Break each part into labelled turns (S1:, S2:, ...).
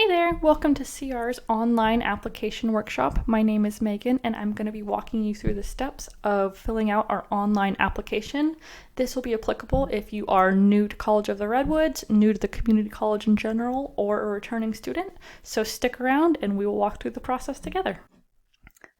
S1: Hi there, welcome to CR's online application workshop. My name is Megan and I'm going to be walking you through the steps of filling out our online application. This will be applicable if you are new to College of the Redwoods, new to the community college in general, or a returning student. So stick around and we will walk through the process together.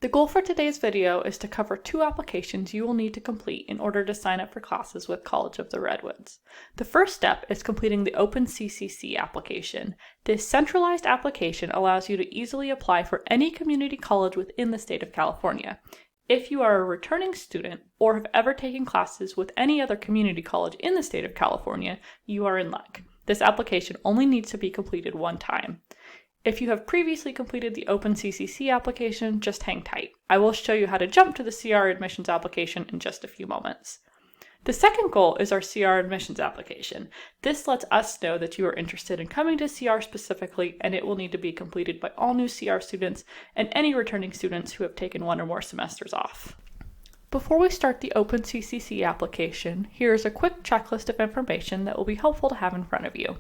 S1: The goal for today's video is to cover 2 applications you will need to complete in order to sign up for classes with College of the Redwoods. The first step is completing the OpenCCC application. This centralized application allows you to easily apply for any community college within the state of California. If you are a returning student or have ever taken classes with any other community college in the state of California, you are in luck. This application only needs to be completed one time. If you have previously completed the OpenCCC application, just hang tight. I will show you how to jump to the CR admissions application in just a few moments. The second goal is our CR admissions application. This lets us know that you are interested in coming to CR specifically, and it will need to be completed by all new CR students and any returning students who have taken 1 or more semesters off. Before we start the OpenCCC application, here is a quick checklist of information that will be helpful to have in front of you.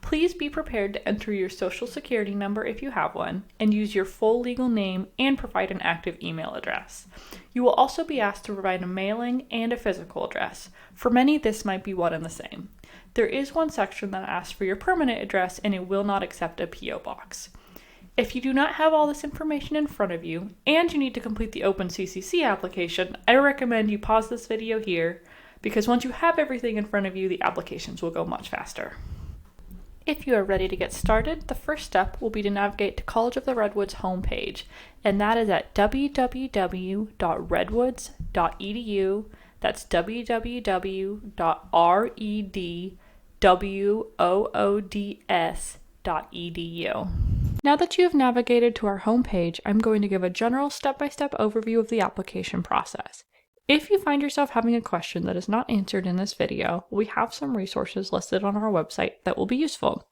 S1: Please be prepared to enter your social security number if you have one, and use your full legal name and provide an active email address. You will also be asked to provide a mailing and a physical address. For many, this might be one and the same. There is one section that asks for your permanent address, and it will not accept a PO box. If you do not have all this information in front of you, and you need to complete the OpenCCC application, I recommend you pause this video here, because once you have everything in front of you, the applications will go much faster. If you are ready to get started, the first step will be to navigate to College of the Redwoods homepage, and that is at www.redwoods.edu. That's www.redwoods.edu. Now that you have navigated to our homepage, I'm going to give a general step-by-step overview of the application process. If you find yourself having a question that is not answered in this video, we have some resources listed on our website that will be useful.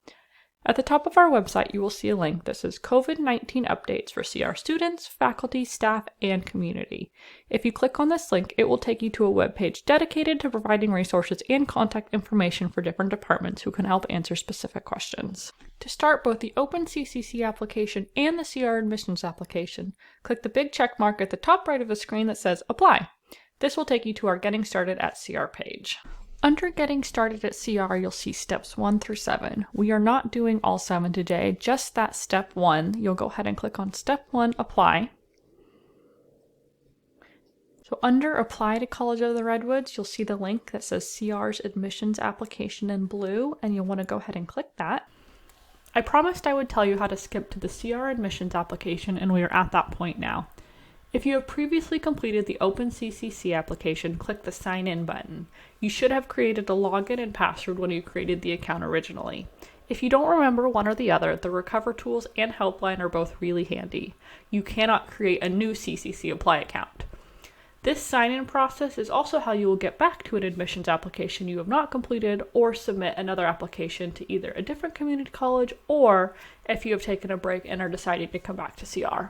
S1: At the top of our website, you will see a link that says COVID-19 updates for CR students, faculty, staff, and community. If you click on this link, it will take you to a webpage dedicated to providing resources and contact information for different departments who can help answer specific questions. To start both the OpenCCC application and the CR admissions application, click the big check mark at the top right of the screen that says Apply. This will take you to our Getting Started at CR page. Under Getting Started at CR, you'll see steps 1 through 7. We are not doing all 7 today, just that step 1. You'll go ahead and click on step 1, Apply. So under Apply to College of the Redwoods, you'll see the link that says CR's admissions application in blue, and you'll want to go ahead and click that. I promised I would tell you how to skip to the CR admissions application, and we are at that point now. If you have previously completed the OpenCCC application, click the Sign In button. You should have created a login and password when you created the account originally. If you don't remember one or the other, the Recover Tools and Helpline are both really handy. You cannot create a new CCC Apply account. This sign-in process is also how you will get back to an admissions application you have not completed or submit another application to either a different community college or if you have taken a break and are deciding to come back to CR.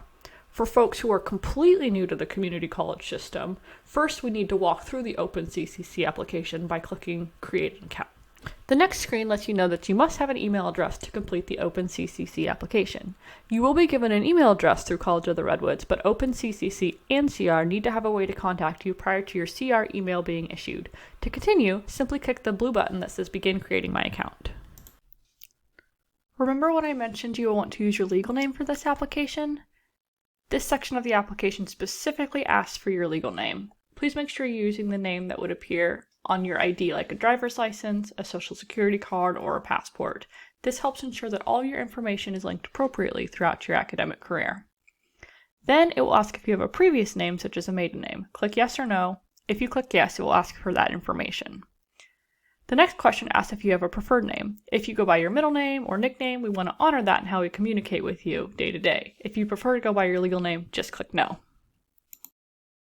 S1: For folks who are completely new to the community college system, first we need to walk through the OpenCCC application by clicking Create an Account. The next screen lets you know that you must have an email address to complete the OpenCCC application. You will be given an email address through College of the Redwoods, but OpenCCC and CR need to have a way to contact you prior to your CR email being issued. To continue, simply click the blue button that says Begin Creating My Account. Remember when I mentioned you will want to use your legal name for this application? This section of the application specifically asks for your legal name. Please make sure you're using the name that would appear on your ID, like a driver's license, a social security card, or a passport. This helps ensure that all your information is linked appropriately throughout your academic career. Then it will ask if you have a previous name, such as a maiden name. Click yes or no. If you click yes, it will ask for that information. The next question asks if you have a preferred name. If you go by your middle name or nickname, we want to honor that in how we communicate with you day to day. If you prefer to go by your legal name, just click no.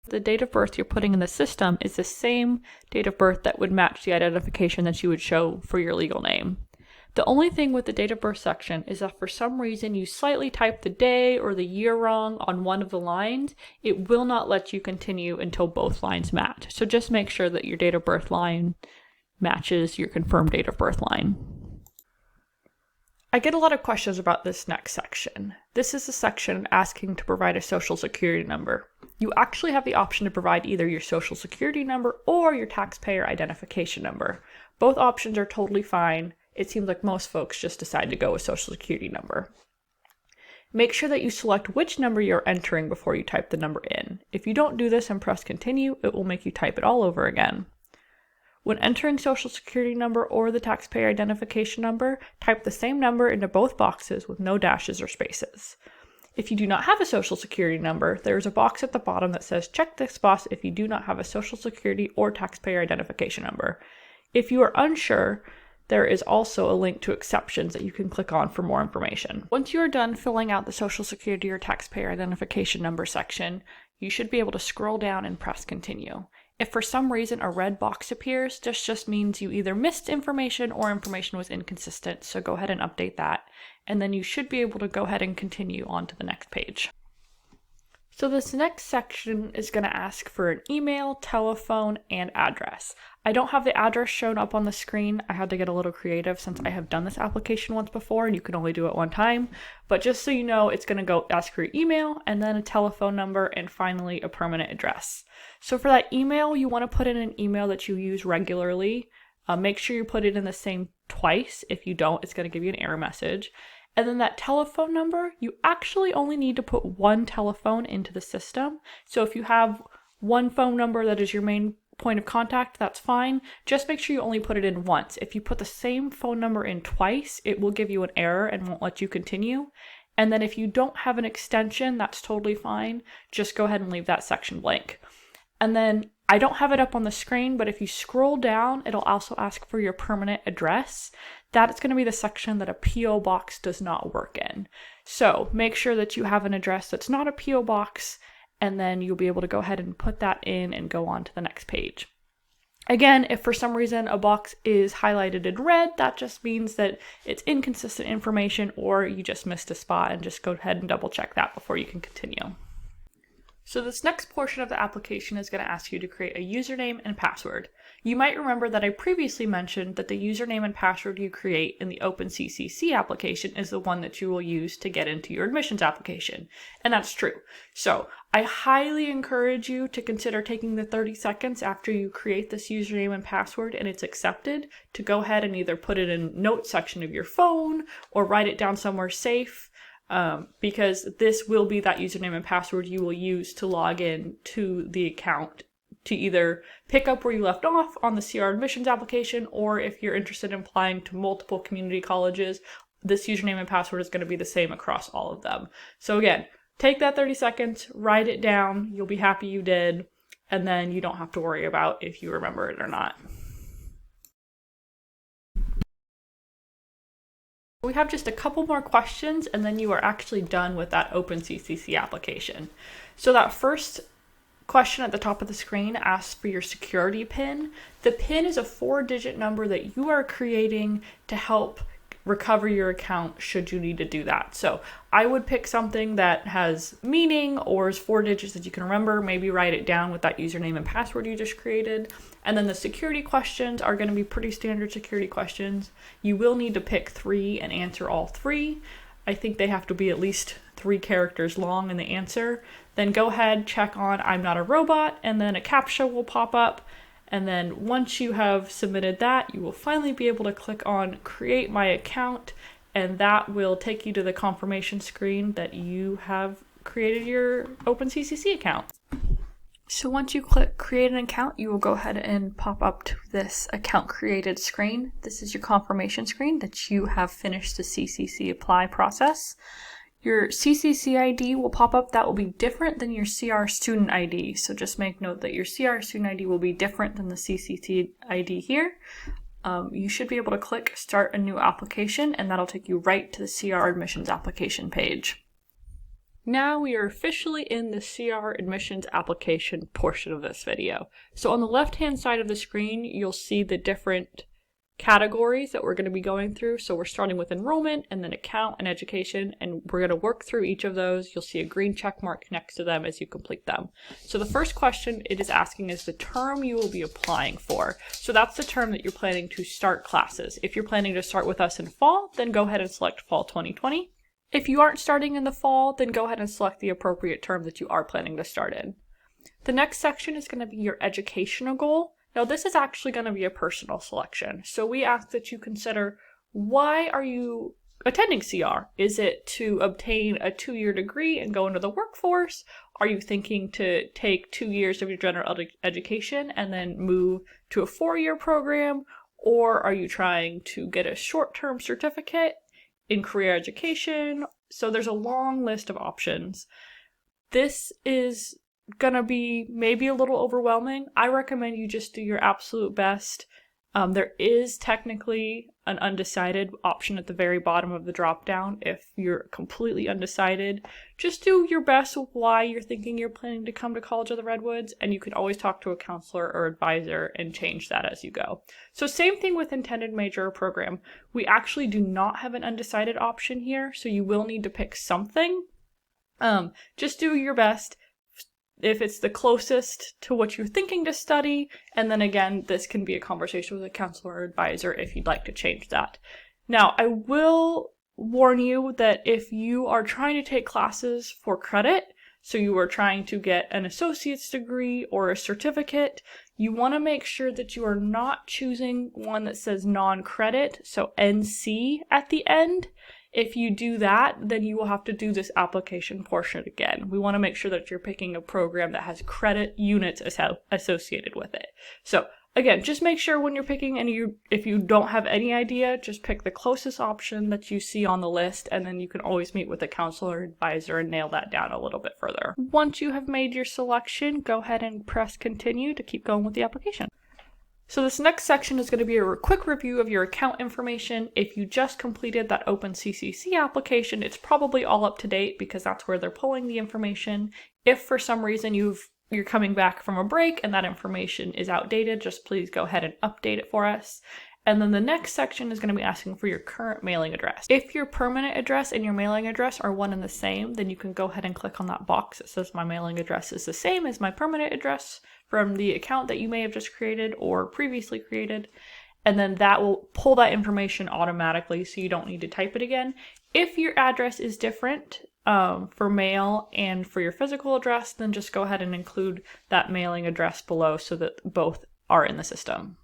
S1: The date of birth you're putting in the system is the same date of birth that would match the identification that you would show for your legal name. The only thing with the date of birth section is that for some reason you slightly type the day or the year wrong on one of the lines, it will not let you continue until both lines match. So just make sure that your date of birth line matches your confirmed date of birth line. I get a lot of questions about this next section. This is a section asking to provide a social security number. You actually have the option to provide either your social security number or your taxpayer identification number. Both options are totally fine. It seems like most folks just decide to go with social security number. Make sure that you select which number you're entering before you type the number in. If you don't do this and press continue, it will make you type it all over again. When entering social security number or the taxpayer identification number, type the same number into both boxes with no dashes or spaces. If you do not have a social security number, there is a box at the bottom that says check this box if you do not have a social security or taxpayer identification number. If you are unsure, there is also a link to exceptions that you can click on for more information. Once you are done filling out the social security or taxpayer identification number section, you should be able to scroll down and press continue. If for some reason a red box appears, this just means you either missed information or information was inconsistent, so go ahead and update that, and then you should be able to go ahead and continue on to the next page. So this next section is going to ask for an email, telephone, and address. I don't have the address shown up on the screen. I had to get a little creative since I have done this application once before and you can only do it one time. But just so you know, it's going to go ask for your email and then a telephone number and finally a permanent address. So for that email, you want to put in an email that you use regularly. Make sure you put it in the same twice. If you don't, it's going to give you an error message. And then that telephone number, you actually only need to put one telephone into the system. So if you have one phone number that is your main point of contact, that's fine. Just make sure you only put it in once. If you put the same phone number in twice, it will give you an error and won't let you continue. And then if you don't have an extension, that's totally fine. Just go ahead and leave that section blank. And then I don't have it up on the screen, but if you scroll down, it'll also ask for your permanent address. That is going to be the section that a PO box does not work in. So make sure that you have an address that's not a PO box, and then you'll be able to go ahead and put that in and go on to the next page. Again, if for some reason a box is highlighted in red, that just means that it's inconsistent information or you just missed a spot, and just go ahead and double check that before you can continue. So this next portion of the application is going to ask you to create a username and password. You might remember that I previously mentioned that the username and password you create in the OpenCCC application is the one that you will use to get into your admissions application. And that's true. So I highly encourage you to consider taking the 30 seconds after you create this username and password and it's accepted to go ahead and either put it in notes section of your phone or write it down somewhere safe. Because this will be that username and password you will use to log in to the account to either pick up where you left off on the CR admissions application, or if you're interested in applying to multiple community colleges, this username and password is going to be the same across all of them. So again, take that 30 seconds, write it down, you'll be happy you did, and then you don't have to worry about if you remember it or not. We have just a couple more questions and then you are actually done with that OpenCCC application. So that first question at the top of the screen asks for your security PIN. The PIN is a 4-digit number that you are creating to help recover your account should you need to do that. So I would pick something that has meaning or is 4 digits that you can remember, maybe write it down with that username and password you just created. And then the security questions are going to be pretty standard security questions. You will need to pick 3 and answer all 3. I think they have to be at least 3 characters long in the answer. Then go ahead, check on I'm not a robot, and then a CAPTCHA will pop up. And then once you have submitted that, you will finally be able to click on Create My Account, and that will take you to the confirmation screen that you have created your OpenCCC account. So once you click Create an Account, you will go ahead and pop up to this Account Created screen. This is your confirmation screen that you have finished the CCC apply process. Your CCC ID will pop up. That will be different than your CR student ID. So just make note that your CR student ID will be different than the CCC ID here. You should be able to click Start a New Application, and that'll take you right to the CR Admissions application page. Now we are officially in the CR Admissions application portion of this video. So on the left-hand side of the screen, you'll see the different categories that we're going to be going through. So we're starting with enrollment and then account and education, and we're going to work through each of those. You'll see a green check mark next to them as you complete them. So the first question it is asking is the term you will be applying for. So that's the term that you're planning to start classes. If you're planning to start with us in fall, then go ahead and select fall 2020. If you aren't starting in the fall, then go ahead and select the appropriate term that you are planning to start in. The next section is going to be your educational goal. Now this is actually going to be a personal selection. So we ask that you consider, why are you attending CR? Is it to obtain a 2-year degree and go into the workforce? Are you thinking to take 2 years of your general education and then move to a 4-year program? Or are you trying to get a short-term certificate in career education? So there's a long list of options. This is gonna be maybe a little overwhelming. I recommend you just do your absolute best. There is technically an undecided option at the very bottom of the drop down. If you're completely undecided, just do your best with why you're thinking you're planning to come to College of the Redwoods, and you can always talk to a counselor or advisor and change that as you go. So same thing with intended major or program. We actually do not have an undecided option here, so you will need to pick something. Just do your best. If it's the closest to what you're thinking to study, and then again, this can be a conversation with a counselor or advisor if you'd like to change that. Now, I will warn you that if you are trying to take classes for credit, so you are trying to get an associate's degree or a certificate, you want to make sure that you are not choosing one that says non-credit, so NC at the end. If you do that, then you will have to do this application portion again. We want to make sure that you're picking a program that has credit units associated with it. So again, just make sure when you're picking, and if you don't have any idea, just pick the closest option that you see on the list, and then you can always meet with a counselor or advisor and nail that down a little bit further. Once you have made your selection, go ahead and press continue to keep going with the application. So this next section is going to be a quick review of your account information. If you just completed that OpenCCC application, it's probably all up to date because that's where they're pulling the information. If for some reason you're coming back from a break and that information is outdated, just please go ahead and update it for us. And then the next section is going to be asking for your current mailing address. If your permanent address and your mailing address are one and the same, then you can go ahead and click on that box that says my mailing address is the same as my permanent address from the account that you may have just created or previously created. And then that will pull that information automatically so you don't need to type it again. If your address is different for mail and for your physical address, then just go ahead and include that mailing address below so that both are in the system.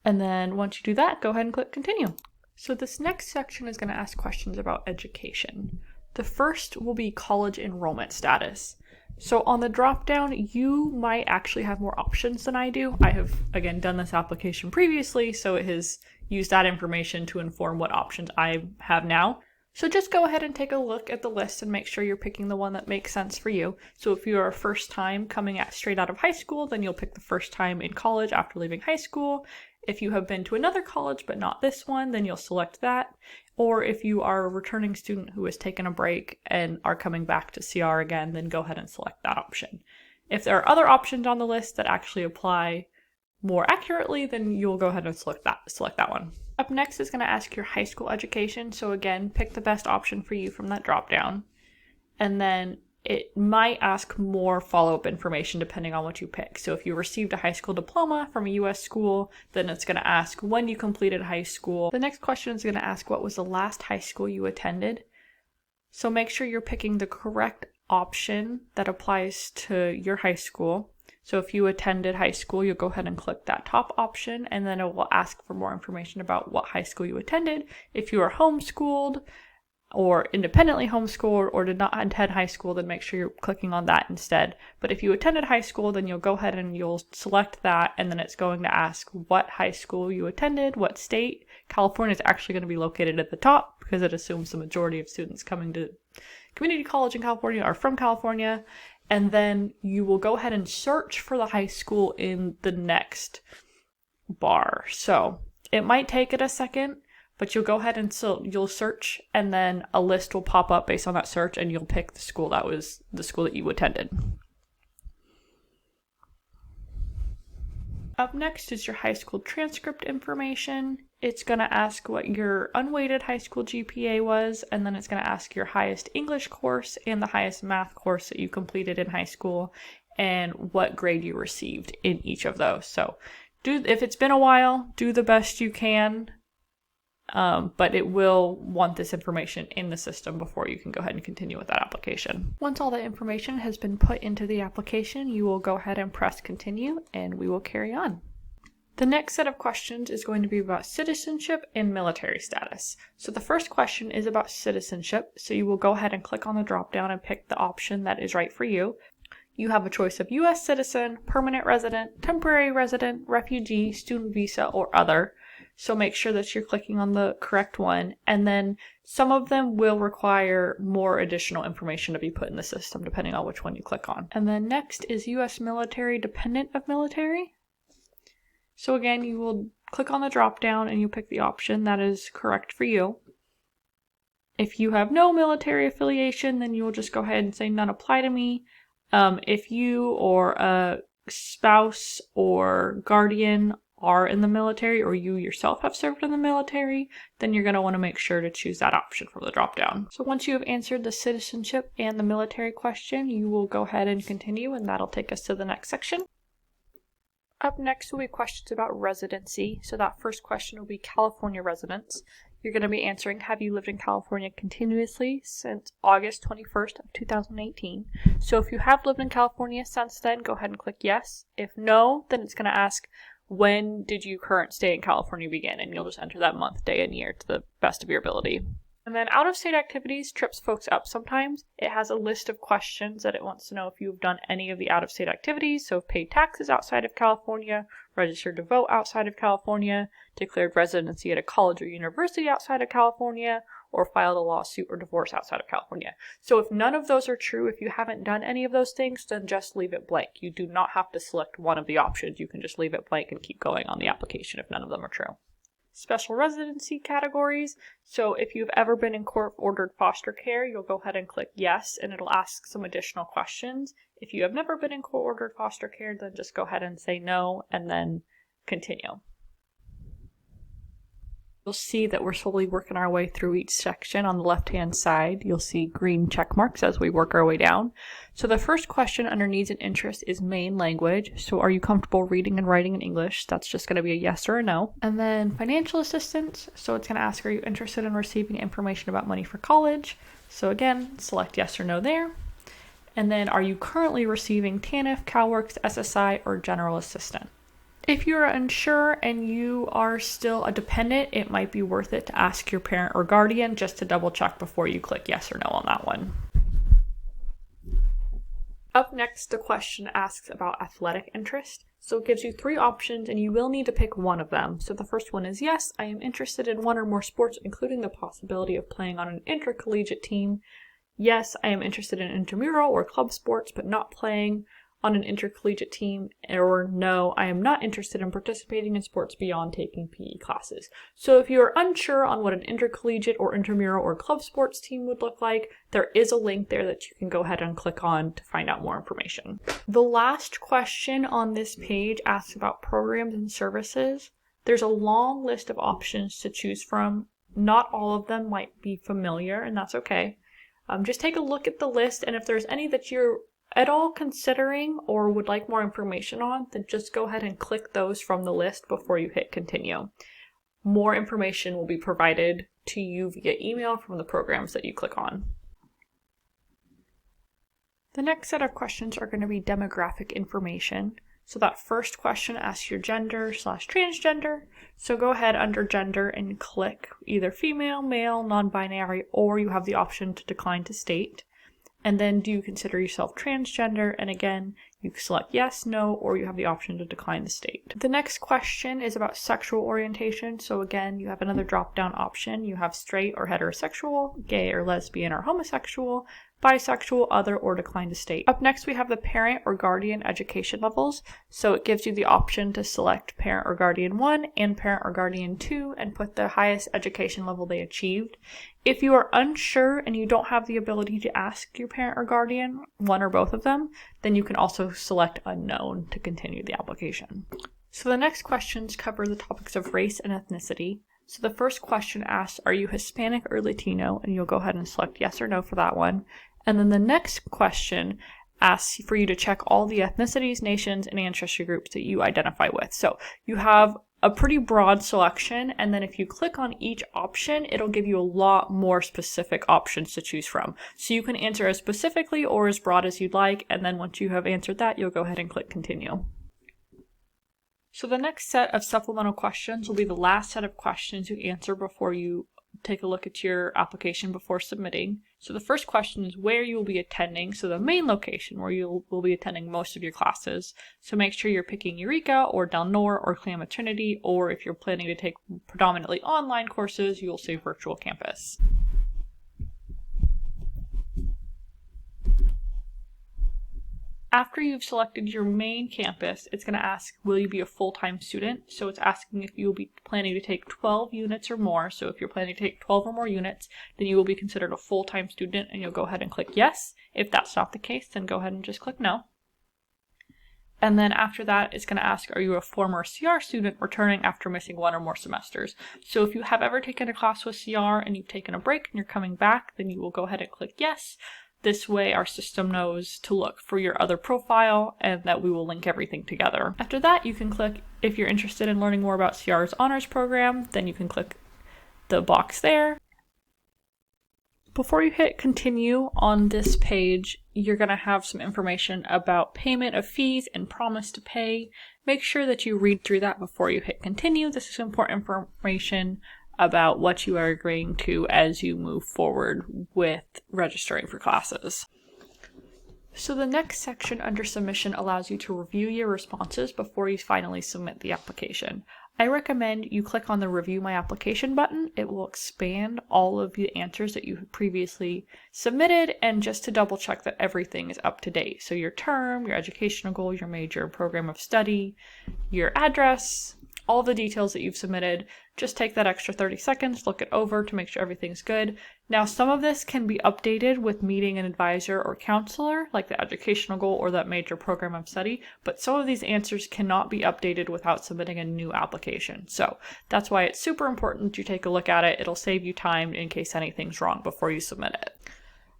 S1: And then once you do that, go ahead and click continue. So this next section is going to ask questions about education. The first will be college enrollment status. So on the drop down, you might actually have more options than I do. I have, again, done this application previously, so it has used that information to inform what options I have now. So just go ahead and take a look at the list and make sure you're picking the one that makes sense for you. So if you're a first time coming straight out of high school, then you'll pick the first time in college after leaving high school. If you have been to another college but not this one, then you'll select that. Or if you are a returning student who has taken a break and are coming back to CR again, then go ahead and select that option. If there are other options on the list that actually apply more accurately, then you'll go ahead and select that one. Up next is going to ask your high school education. So again, pick the best option for you from that drop down. And then it might ask more follow-up information depending on what you pick. So if you received a high school diploma from a US school, then it's going to ask when you completed high school. The next question is going to ask what was the last high school you attended. So make sure you're picking the correct option that applies to your high school. So if you attended high school, you'll go ahead and click that top option, and then it will ask for more information about what high school you attended. If you are homeschooled or independently homeschooled or did not attend high school, then make sure you're clicking on that instead. But if you attended high school, then you'll go ahead and you'll select that, and then it's going to ask what high school you attended, what state. California is actually going to be located at the top because it assumes the majority of students coming to community college in California are from California. And then you will go ahead and search for the high school in the next bar. So it might take it a second, but you'll go ahead and you'll search, and then a list will pop up based on that search, and you'll pick the school that was the school that you attended. Up next is your high school transcript information. It's going to ask what your unweighted high school GPA was, and then it's going to ask your highest English course and the highest math course that you completed in high school, and what grade you received in each of those. So if it's been a while, do the best you can, but it will want this information in the system before you can go ahead and continue with that application. Once all that information has been put into the application, you will go ahead and press continue, and we will carry on. The next set of questions is going to be about citizenship and military status. So the first question is about citizenship, so you will go ahead and click on the drop down and pick the option that is right for you. You have a choice of U.S. citizen, permanent resident, temporary resident, refugee, student visa, or other. So make sure that you're clicking on the correct one, and then some of them will require more additional information to be put in the system depending on which one you click on. And then next is U.S. military, dependent of military. So again, you will click on the drop down and you pick the option that is correct for you. If you have no military affiliation, then you will just go ahead and say none apply to me. If you or a spouse or guardian are in the military, or you yourself have served in the military, then you're going to want to make sure to choose that option from the drop down. So once you have answered the citizenship and the military question, you will go ahead and continue, and that'll take us to the next section. Up next will be questions about residency. So that first question will be California residence. You're going to be answering, have you lived in California continuously since August 21st of 2018? So if you have lived in California since then, go ahead and click yes. If no, then it's going to ask, when did your current stay in California begin? And you'll just enter that month, day, and year to the best of your ability. And then out-of-state activities trips folks up sometimes. It has a list of questions that it wants to know if you've done any of the out-of-state activities, so paid taxes outside of California, registered to vote outside of California, declared residency at a college or university outside of California, or filed a lawsuit or divorce outside of California. So if none of those are true, if you haven't done any of those things, then just leave it blank. You do not have to select one of the options. You can just leave it blank and keep going on the application if none of them are true. Special residency categories. So if you've ever been in court-ordered foster care, you'll go ahead and click yes, and it'll ask some additional questions. If you have never been in court-ordered foster care, then just go ahead and say no, and then continue. You'll see that we're slowly working our way through each section. On the left-hand side, you'll see green check marks as we work our way down. So the first question under needs and interest is main language. So are you comfortable reading and writing in English? That's just going to be a yes or a no. And then financial assistance. So it's going to ask, are you interested in receiving information about money for college? So again, select yes or no there. And then are you currently receiving TANF, CalWORKS, SSI, or general assistant? If you're unsure and you are still a dependent, it might be worth it to ask your parent or guardian just to double check before you click yes or no on that one. Up next, the question asks about athletic interest. So it gives you 3 options and you will need to pick one of them. So the first one is yes, I am interested in one or more sports, including the possibility of playing on an intercollegiate team. Yes, I am interested in intramural or club sports, but not playing on an intercollegiate team. Or no, I am not interested in participating in sports beyond taking PE classes. So if you're unsure on what an intercollegiate or intramural or club sports team would look like, there is a link there that you can go ahead and click on to find out more information. The last question on this page asks about programs and services. There's a long list of options to choose from. Not all of them might be familiar, and that's okay. Just take a look at the list, and if there's any that you're at all considering or would like more information on, then just go ahead and click those from the list before you hit continue. More information will be provided to you via email from the programs that you click on. The next set of questions are going to be demographic information. So that first question asks your gender/transgender. So go ahead under gender and click either female, male, non-binary, or you have the option to decline to state. And then do you consider yourself transgender? And again, you select yes, no, or you have the option to decline the state. The next question is about sexual orientation. So again, you have another drop-down option. You have straight or heterosexual, gay or lesbian or homosexual, bisexual, other, or decline to state. Up next, we have the parent or guardian education levels. So it gives you the option to select parent or guardian 1 and parent or guardian 2 and put the highest education level they achieved. If you are unsure and you don't have the ability to ask your parent or guardian, one or both of them, then you can also select unknown to continue the application. So the next questions cover the topics of race and ethnicity. So the first question asks, are you Hispanic or Latino? And you'll go ahead and select yes or no for that one. And then the next question asks for you to check all the ethnicities, nations, and ancestry groups that you identify with. So you have a pretty broad selection, and then if you click on each option, it'll give you a lot more specific options to choose from. So you can answer as specifically or as broad as you'd like, and then once you have answered that, you'll go ahead and click continue. So the next set of supplemental questions will be the last set of questions you answer before you take a look at your application before submitting. So the first question is where you will be attending, so the main location where you will be attending most of your classes. So make sure you're picking Eureka or Del Nor or Klamath Trinity, or if you're planning to take predominantly online courses, you'll say virtual campus. After you've selected your main campus, it's going to ask, will you be a full-time student? So it's asking if you will be planning to take 12 units or more. So if you're planning to take 12 or more units, then you will be considered a full-time student, and you'll go ahead and click yes. If that's not the case, then go ahead and just click no. And then after that, it's going to ask, are you a former CR student returning after missing one or more semesters? So if you have ever taken a class with CR and you've taken a break and you're coming back, then you will go ahead and click yes. This way our system knows to look for your other profile and that we will link everything together. After that, you can click, if you're interested in learning more about CR's honors program, then you can click the box there. Before you hit continue on this page, you're going to have some information about payment of fees and promise to pay. Make sure that you read through that before you hit continue. This is important information about what you are agreeing to as you move forward with registering for classes. So the next section under submission allows you to review your responses before you finally submit the application. I recommend you click on the Review My Application button. It will expand all of the answers that you have previously submitted, and just to double check that everything is up to date. So your term, your educational goal, your major, program of study, your address, all the details that you've submitted. Just take that extra 30 seconds, look it over to make sure everything's good. Now, some of this can be updated with meeting an advisor or counselor, like the educational goal or that major program of study, but some of these answers cannot be updated without submitting a new application. So that's why it's super important you take a look at it. It'll save you time in case anything's wrong before you submit it.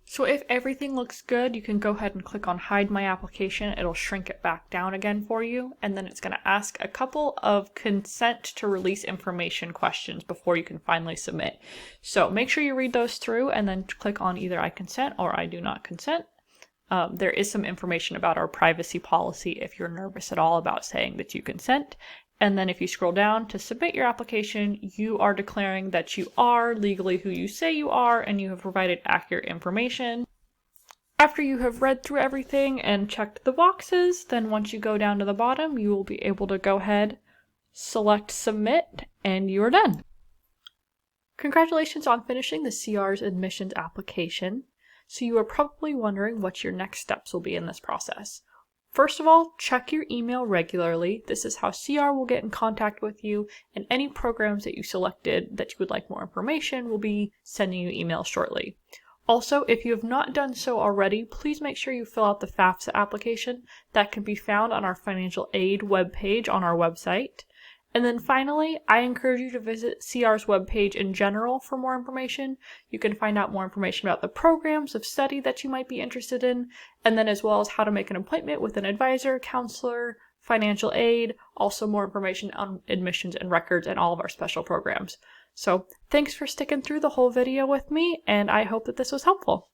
S1: So if everything looks good, you can go ahead and click on Hide My Application. It'll shrink it back down again for you, and then it's going to ask a couple of consent to release information questions before you can finally submit. So make sure you read those through and then click on either I consent or I do not consent. There is some information about our privacy policy if you're nervous at all about saying that you consent. And then if you scroll down to submit your application, you are declaring that you are legally who you say you are and you have provided accurate information. After you have read through everything and checked the boxes, then once you go down to the bottom, you will be able to go ahead, select submit, and you are done. Congratulations on finishing the CR's admissions application. So you are probably wondering what your next steps will be in this process. First of all, check your email regularly. This is how CR will get in contact with you, and any programs that you selected that you would like more information will be sending you emails shortly. Also, if you have not done so already, please make sure you fill out the FAFSA application. That can be found on our financial aid webpage on our website. And then finally, I encourage you to visit CR's webpage in general for more information. You can find out more information about the programs of study that you might be interested in, and then as well as how to make an appointment with an advisor, counselor, financial aid, also more information on admissions and records and all of our special programs. So thanks for sticking through the whole video with me, and I hope that this was helpful.